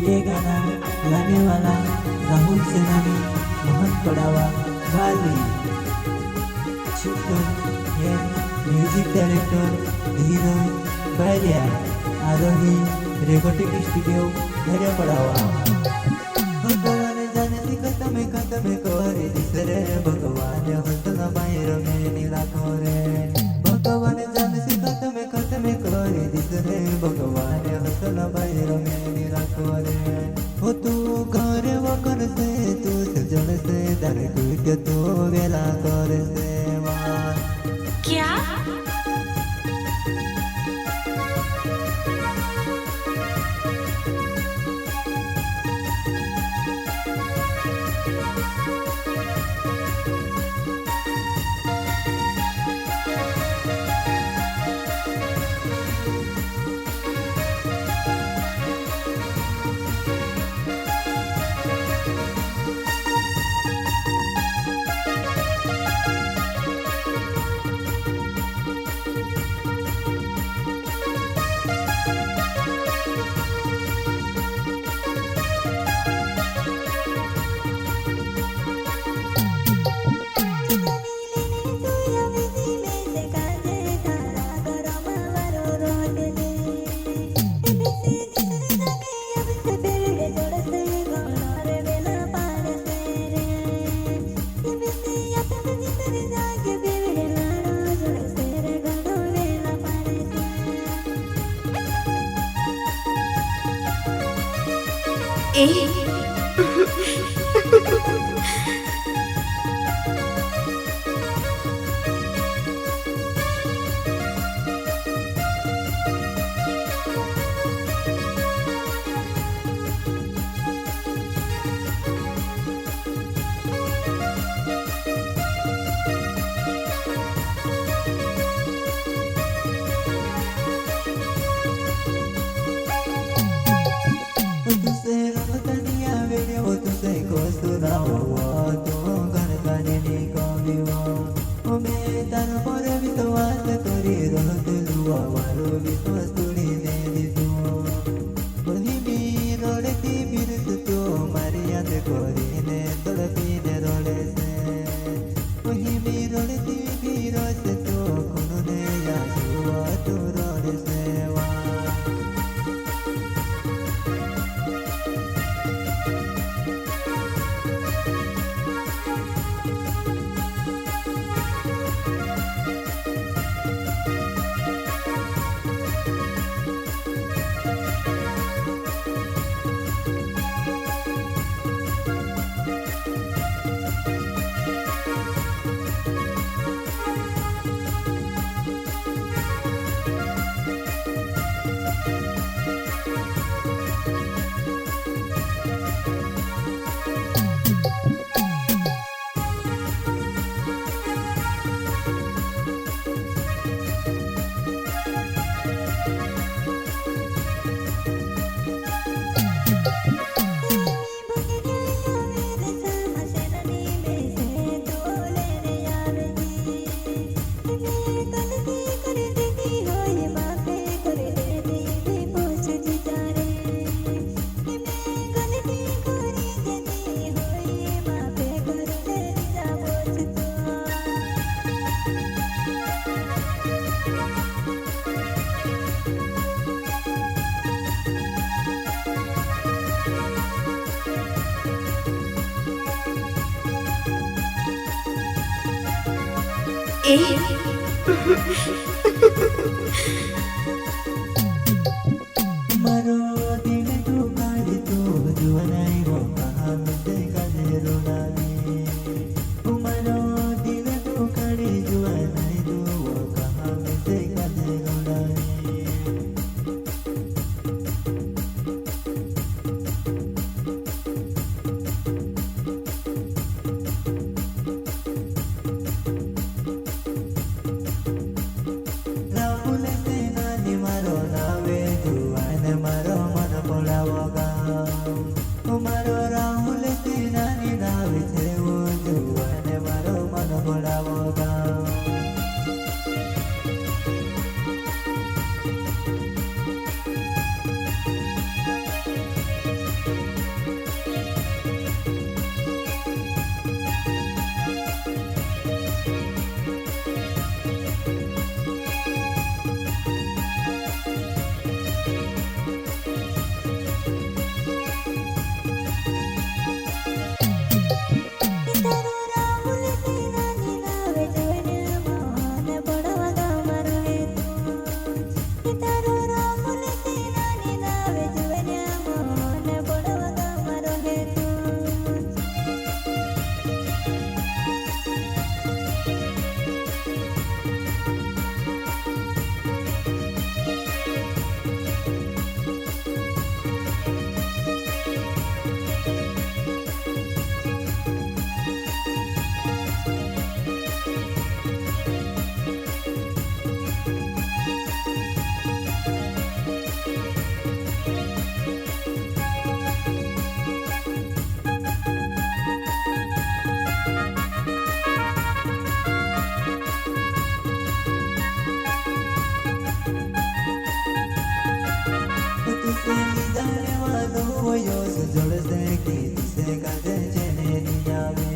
ये गाना गाने वाला राहुल सेनानी, मोहन पड़ावा, गाली चित्र ये म्यूजिक डायरेक्टर हीरो बैरिया आरोही रेकॉर्डिंग स्टूडियो बैरिया पड़ावा। भगवान जाने खत्म करे दिसरे भगवान हंसना बाहेर मेनी लाखो रे। भगवान जाने खत्म करे दिसरे भगवान हंसना बाहेर मेनी लाखो रे। हो तू घरे वकर से तू सजण से दर कुट तू वेला कर से क्या मारो दिल तू काढ़ तू जुवनाई वो कहाँ मिलते काजे रोनानी। मारो दिल तू काढ़ जुवनाई तू वो कहाँ मिलते काजे रोनानी। राहुल सेनानी मारो नावे जुवान मारो मन बोलावो गाँव। मारो राहुल सेनानी नावे छे वो जुवान मारो मन बोलावो गाँव। जोड़से कि तुझसे काजे चेने नियावे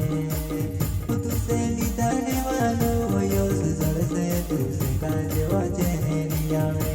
तुझसे निताने वालो योस जोड़से तुझसे काजे वो चेने नियावे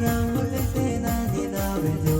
राहुल सेना निनावे जो